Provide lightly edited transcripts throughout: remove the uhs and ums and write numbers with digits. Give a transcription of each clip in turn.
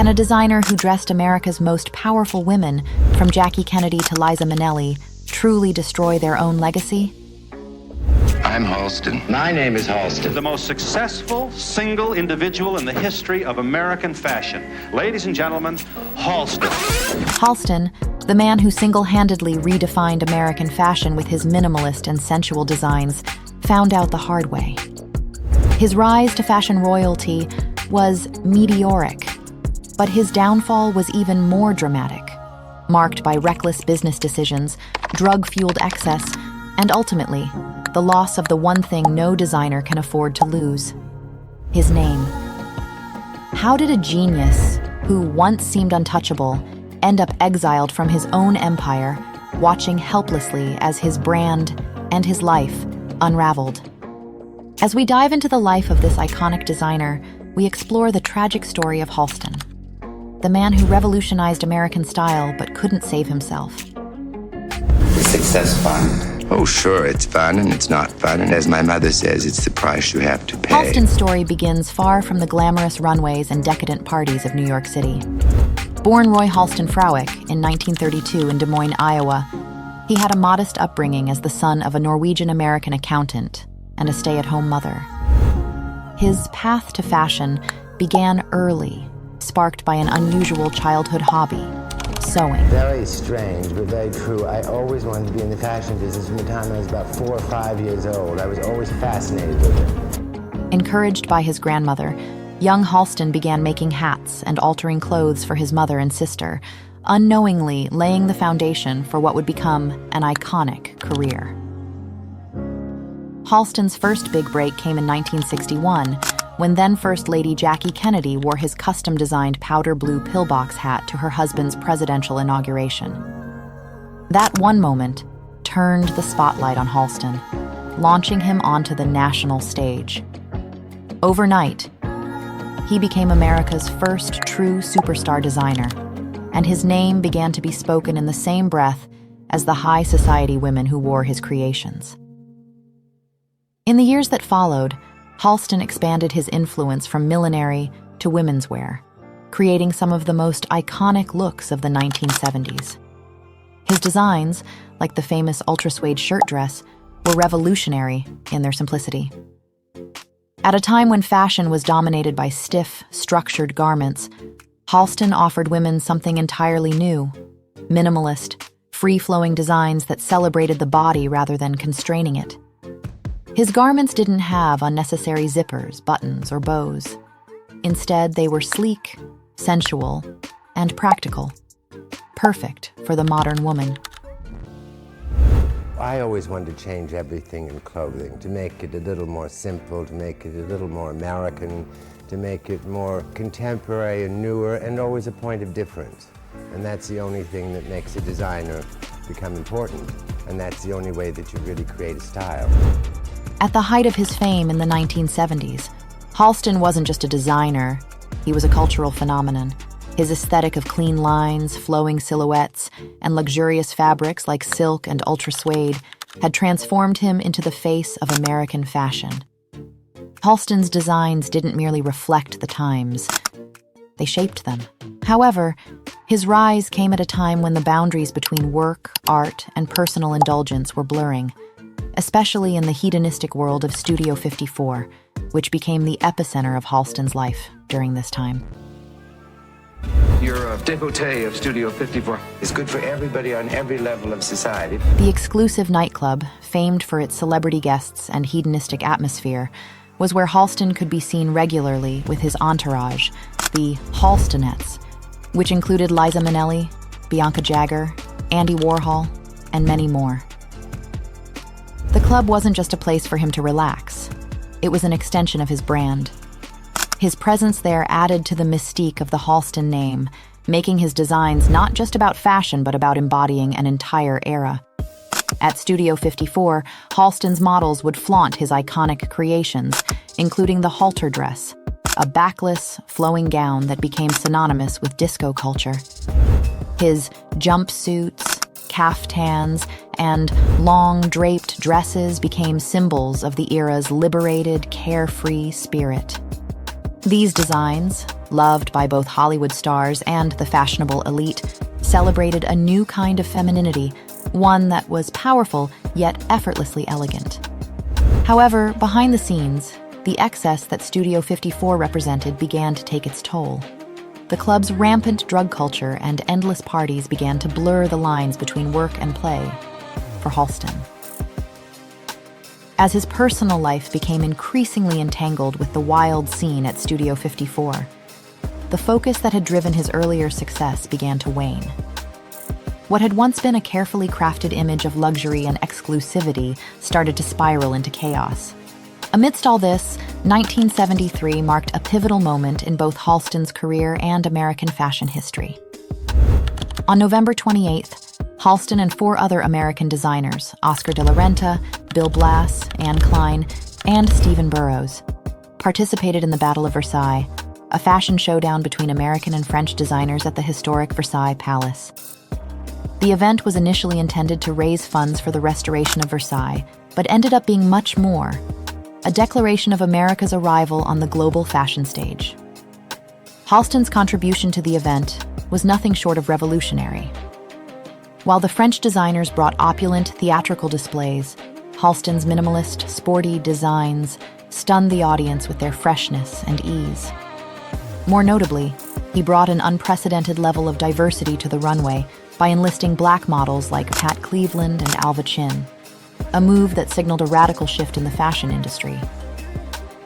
Can a designer who dressed America's most powerful women, from Jackie Kennedy to Liza Minnelli, truly destroy their own legacy? I'm Halston. My name is Halston. The most successful single individual in the history of American fashion. Ladies and gentlemen, Halston. Halston, the man who single-handedly redefined American fashion with his minimalist and sensual designs, found out the hard way. His rise to fashion royalty was meteoric, but his downfall was even more dramatic, marked by reckless business decisions, drug-fueled excess, and ultimately, the loss of the one thing no designer can afford to lose: his name. How did a genius, who once seemed untouchable, end up exiled from his own empire, watching helplessly as his brand and his life unraveled? As we dive into the life of this iconic designer, we explore the tragic story of Halston, the man who revolutionized American style but couldn't save himself. Is success fun? Oh, sure, it's fun and it's not fun, and as my mother says, it's the price you have to pay. Halston's story begins far from the glamorous runways and decadent parties of New York City. Born Roy Halston Frowick in 1932 in Des Moines, Iowa, he had a modest upbringing as the son of a Norwegian-American accountant and a stay-at-home mother. His path to fashion began early, sparked by an unusual childhood hobby: sewing. Very strange, but very true. I always wanted to be in the fashion business from the time I was about 4 or 5 years old. I was always fascinated with it. Encouraged by his grandmother, young Halston began making hats and altering clothes for his mother and sister, unknowingly laying the foundation for what would become an iconic career. Halston's first big break came in 1961, when then-First Lady Jackie Kennedy wore his custom-designed powder blue pillbox hat to her husband's presidential inauguration. That one moment turned the spotlight on Halston, launching him onto the national stage. Overnight, he became America's first true superstar designer, and his name began to be spoken in the same breath as the high society women who wore his creations. In the years that followed, Halston expanded his influence from millinery to women's wear, creating some of the most iconic looks of the 1970s. His designs, like the famous ultra-suede shirt dress, were revolutionary in their simplicity. At a time when fashion was dominated by stiff, structured garments, Halston offered women something entirely new: minimalist, free-flowing designs that celebrated the body rather than constraining it. His garments didn't have unnecessary zippers, buttons, or bows. Instead, they were sleek, sensual, and practical, perfect for the modern woman. I always wanted to change everything in clothing, to make it a little more simple, to make it a little more American, to make it more contemporary and newer, and always a point of difference. And that's the only thing that makes a designer become important, and that's the only way that you really create a style. At the height of his fame in the 1970s, Halston wasn't just a designer, he was a cultural phenomenon. His aesthetic of clean lines, flowing silhouettes, and luxurious fabrics like silk and ultra-suede had transformed him into the face of American fashion. Halston's designs didn't merely reflect the times, they shaped them. However, his rise came at a time when the boundaries between work, art, and personal indulgence were blurring, especially in the hedonistic world of Studio 54, which became the epicenter of Halston's life during this time. You're a devotee of Studio 54. It's good for everybody on every level of society. The exclusive nightclub, famed for its celebrity guests and hedonistic atmosphere, was where Halston could be seen regularly with his entourage, the Halstonettes, which included Liza Minnelli, Bianca Jagger, Andy Warhol, and many more. The club wasn't just a place for him to relax. It was an extension of his brand. His presence there added to the mystique of the Halston name, making his designs not just about fashion but about embodying an entire era. At Studio 54, Halston's models would flaunt his iconic creations, including the halter dress, a backless, flowing gown that became synonymous with disco culture. His jumpsuits, caftans, and long draped dresses became symbols of the era's liberated, carefree spirit. These designs, loved by both Hollywood stars and the fashionable elite, celebrated a new kind of femininity, one that was powerful yet effortlessly elegant. However, behind the scenes, the excess that Studio 54 represented began to take its toll. The club's rampant drug culture and endless parties began to blur the lines between work and play for Halston. As his personal life became increasingly entangled with the wild scene at Studio 54, the focus that had driven his earlier success began to wane. What had once been a carefully crafted image of luxury and exclusivity started to spiral into chaos. Amidst all this, 1973 marked a pivotal moment in both Halston's career and American fashion history. On November 28th, Halston and 4 other American designers, Oscar de la Renta, Bill Blass, Anne Klein, and Stephen Burrows, participated in the Battle of Versailles, a fashion showdown between American and French designers at the historic Versailles Palace. The event was initially intended to raise funds for the restoration of Versailles, but ended up being much more, a declaration of America's arrival on the global fashion stage. Halston's contribution to the event was nothing short of revolutionary. While the French designers brought opulent theatrical displays, Halston's minimalist, sporty designs stunned the audience with their freshness and ease. More notably, he brought an unprecedented level of diversity to the runway by enlisting black models like Pat Cleveland and Alva Chin, a move that signaled a radical shift in the fashion industry.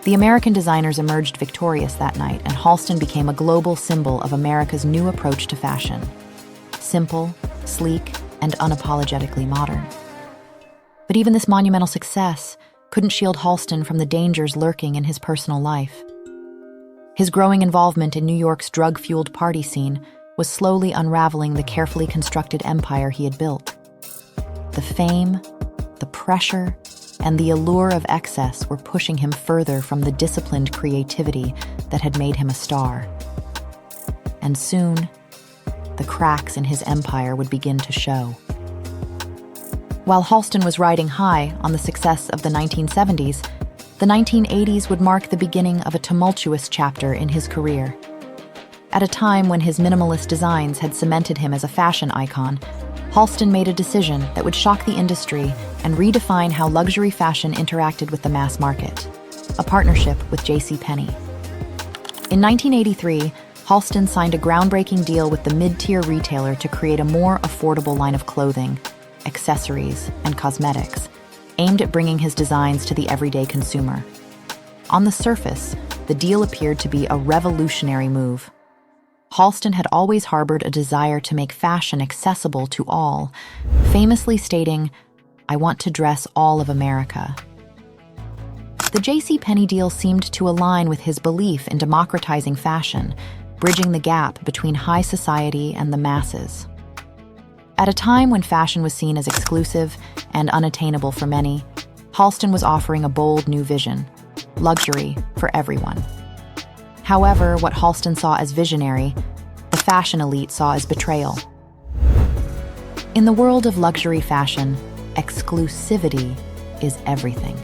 The American designers emerged victorious that night, and Halston became a global symbol of America's new approach to fashion: simple, sleek, and unapologetically modern. But even this monumental success couldn't shield Halston from the dangers lurking in his personal life. His growing involvement in New York's drug-fueled party scene was slowly unraveling the carefully constructed empire he had built. The fame, the pressure, and the allure of excess were pushing him further from the disciplined creativity that had made him a star. And soon, the cracks in his empire would begin to show. While Halston was riding high on the success of the 1970s, the 1980s would mark the beginning of a tumultuous chapter in his career. At a time when his minimalist designs had cemented him as a fashion icon, Halston made a decision that would shock the industry and redefine how luxury fashion interacted with the mass market: a partnership with JC Penney. In 1983, Halston signed a groundbreaking deal with the mid-tier retailer to create a more affordable line of clothing, accessories, and cosmetics, aimed at bringing his designs to the everyday consumer. On the surface, the deal appeared to be a revolutionary move. Halston had always harbored a desire to make fashion accessible to all, famously stating, "I want to dress all of America." The JC Penney deal seemed to align with his belief in democratizing fashion, bridging the gap between high society and the masses. At a time when fashion was seen as exclusive and unattainable for many, Halston was offering a bold new vision: luxury for everyone. However, what Halston saw as visionary, the fashion elite saw as betrayal. In the world of luxury fashion, exclusivity is everything.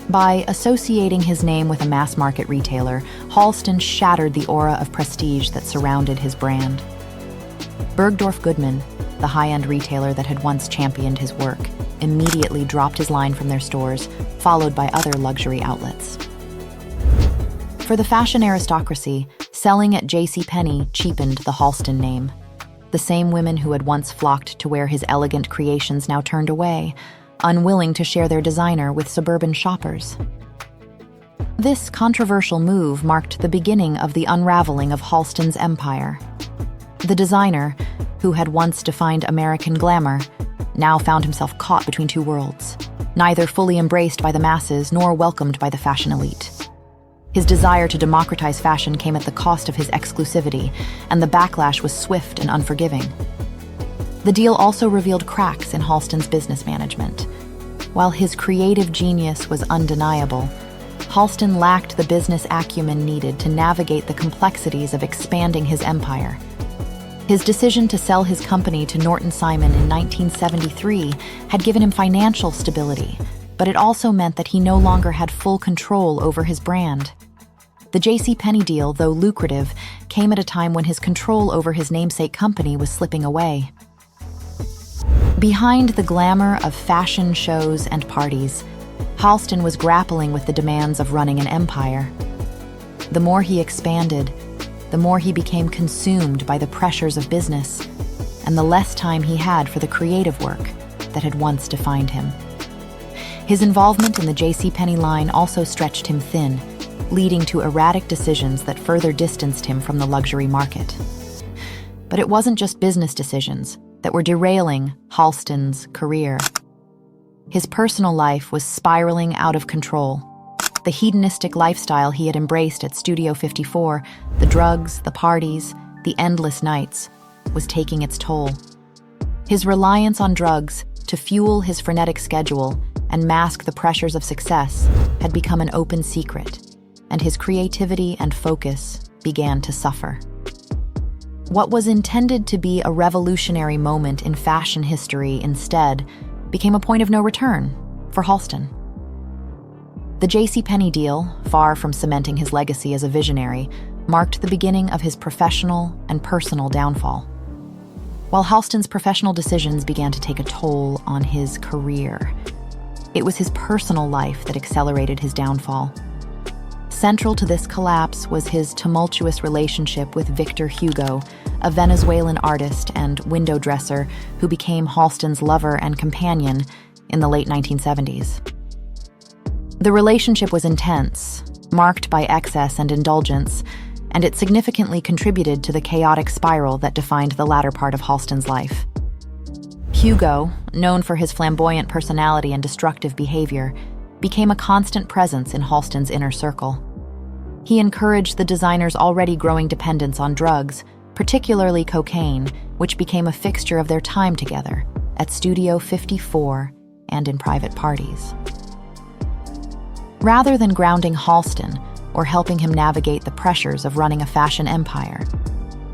By associating his name with a mass-market retailer, Halston shattered the aura of prestige that surrounded his brand. Bergdorf Goodman, the high-end retailer that had once championed his work, immediately dropped his line from their stores, followed by other luxury outlets. For the fashion aristocracy, selling at JC Penney cheapened the Halston name. The same women who had once flocked to wear his elegant creations now turned away, unwilling to share their designer with suburban shoppers. This controversial move marked the beginning of the unraveling of Halston's empire. The designer, who had once defined American glamour, now found himself caught between two worlds, neither fully embraced by the masses nor welcomed by the fashion elite. His desire to democratize fashion came at the cost of his exclusivity, and the backlash was swift and unforgiving. The deal also revealed cracks in Halston's business management. While his creative genius was undeniable, Halston lacked the business acumen needed to navigate the complexities of expanding his empire. His decision to sell his company to Norton Simon in 1973 had given him financial stability, but it also meant that he no longer had full control over his brand. The JC Penney deal, though lucrative, came at a time when his control over his namesake company was slipping away. Behind the glamour of fashion shows and parties, Halston was grappling with the demands of running an empire. The more he expanded, the more he became consumed by the pressures of business, and the less time he had for the creative work that had once defined him. His involvement in the JC Penney line also stretched him thin, leading to erratic decisions that further distanced him from the luxury market. But it wasn't just business decisions that were derailing Halston's career. His personal life was spiraling out of control. The hedonistic lifestyle he had embraced at Studio 54, the drugs, the parties, the endless nights, was taking its toll. His reliance on drugs to fuel his frenetic schedule and mask the pressures of success had become an open secret, and his creativity and focus began to suffer. What was intended to be a revolutionary moment in fashion history instead became a point of no return for Halston. The JC Penney deal, far from cementing his legacy as a visionary, marked the beginning of his professional and personal downfall. While Halston's professional decisions began to take a toll on his career, it was his personal life that accelerated his downfall. Central to this collapse was his tumultuous relationship with Victor Hugo, a Venezuelan artist and window dresser who became Halston's lover and companion in the late 1970s. The relationship was intense, marked by excess and indulgence, and it significantly contributed to the chaotic spiral that defined the latter part of Halston's life. Hugo, known for his flamboyant personality and destructive behavior, became a constant presence in Halston's inner circle. He encouraged the designer's already growing dependence on drugs, particularly cocaine, which became a fixture of their time together at Studio 54 and in private parties. Rather than grounding Halston or helping him navigate the pressures of running a fashion empire,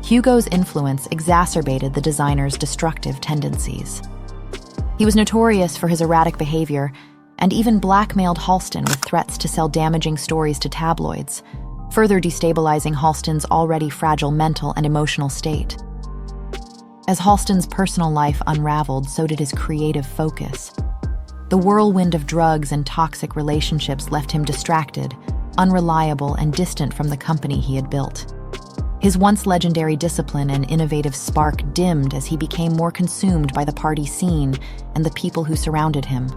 Hugo's influence exacerbated the designer's destructive tendencies. He was notorious for his erratic behavior and even blackmailed Halston with threats to sell damaging stories to tabloids, further destabilizing Halston's already fragile mental and emotional state. As Halston's personal life unraveled, so did his creative focus. The whirlwind of drugs and toxic relationships left him distracted, unreliable, and distant from the company he had built. His once legendary discipline and innovative spark dimmed as he became more consumed by the party scene and the people who surrounded him.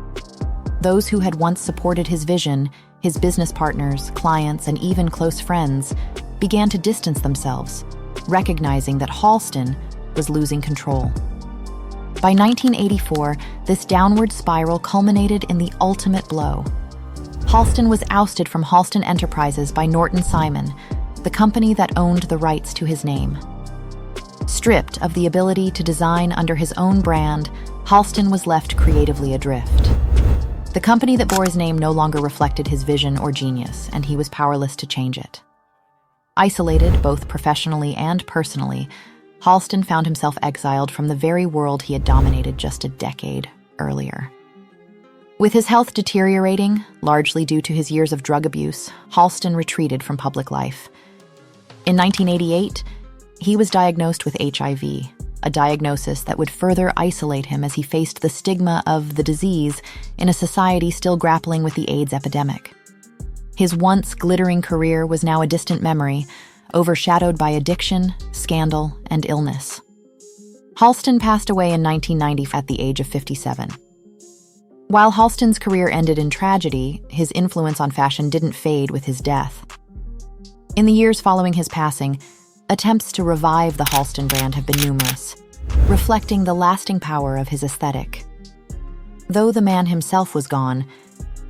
Those who had once supported his vision, his business partners, clients, and even close friends, began to distance themselves, recognizing that Halston was losing control. By 1984, this downward spiral culminated in the ultimate blow. Halston was ousted from Halston Enterprises by Norton Simon, the company that owned the rights to his name. Stripped of the ability to design under his own brand, Halston was left creatively adrift. The company that bore his name no longer reflected his vision or genius, and he was powerless to change it. Isolated, both professionally and personally, Halston found himself exiled from the very world he had dominated just a decade earlier. With his health deteriorating, largely due to his years of drug abuse, Halston retreated from public life. In 1988, he was diagnosed with HIV, a diagnosis that would further isolate him as he faced the stigma of the disease in a society still grappling with the AIDS epidemic. His once glittering career was now a distant memory, overshadowed by addiction, scandal, and illness. Halston passed away in 1990 at the age of 57. While Halston's career ended in tragedy, his influence on fashion didn't fade with his death. In the years following his passing, attempts to revive the Halston brand have been numerous, reflecting the lasting power of his aesthetic. Though the man himself was gone,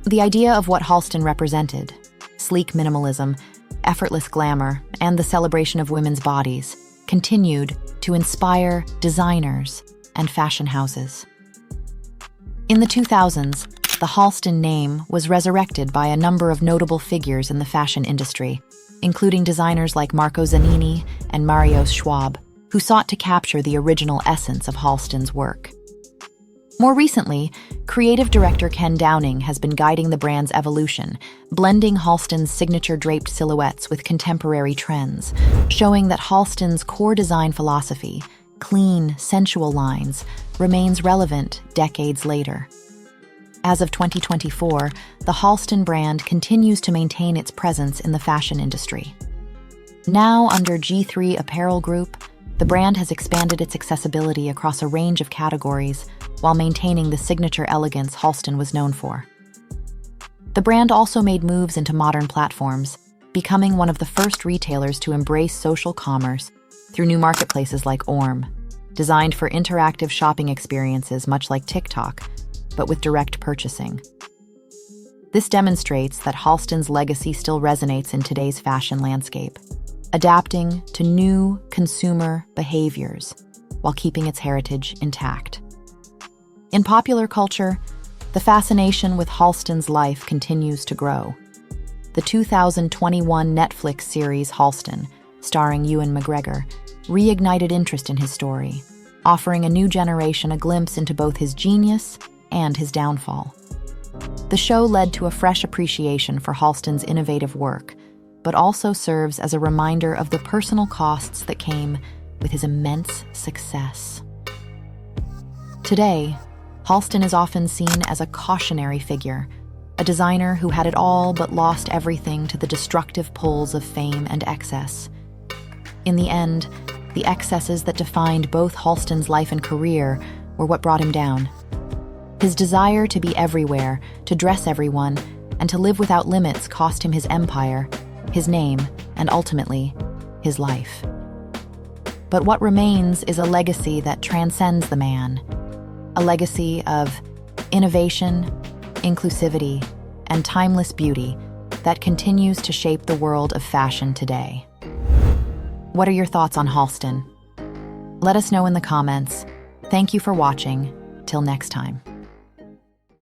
the idea of what Halston represented, sleek minimalism, effortless glamour, and the celebration of women's bodies, continued to inspire designers and fashion houses. In the 2000s, the Halston name was resurrected by a number of notable figures in the fashion industry, including designers like Marco Zanini and Mario Schwab, who sought to capture the original essence of Halston's work. More recently, creative director Ken Downing has been guiding the brand's evolution, blending Halston's signature draped silhouettes with contemporary trends, showing that Halston's core design philosophy, clean, sensual lines, remains relevant decades later. As of 2024, the Halston brand continues to maintain its presence in the fashion industry. Now under G3 Apparel Group, the brand has expanded its accessibility across a range of categories while maintaining the signature elegance Halston was known for. The brand also made moves into modern platforms, becoming one of the first retailers to embrace social commerce through new marketplaces like Orm, designed for interactive shopping experiences much like TikTok, but with direct purchasing. This demonstrates that Halston's legacy still resonates in today's fashion landscape, adapting to new consumer behaviors while keeping its heritage intact. In popular culture, the fascination with Halston's life continues to grow. The 2021 Netflix series Halston, starring Ewan McGregor, reignited interest in his story, offering a new generation a glimpse into both his genius and his downfall. The show led to a fresh appreciation for Halston's innovative work, but also serves as a reminder of the personal costs that came with his immense success. Today, Halston is often seen as a cautionary figure, a designer who had it all but lost everything to the destructive pulls of fame and excess. In the end, the excesses that defined both Halston's life and career were what brought him down. His desire to be everywhere, to dress everyone, and to live without limits cost him his empire, his name, and ultimately, his life. But what remains is a legacy that transcends the man, a legacy of innovation, inclusivity, and timeless beauty that continues to shape the world of fashion today. What are your thoughts on Halston? Let us know in the comments. Thank you for watching. Till next time.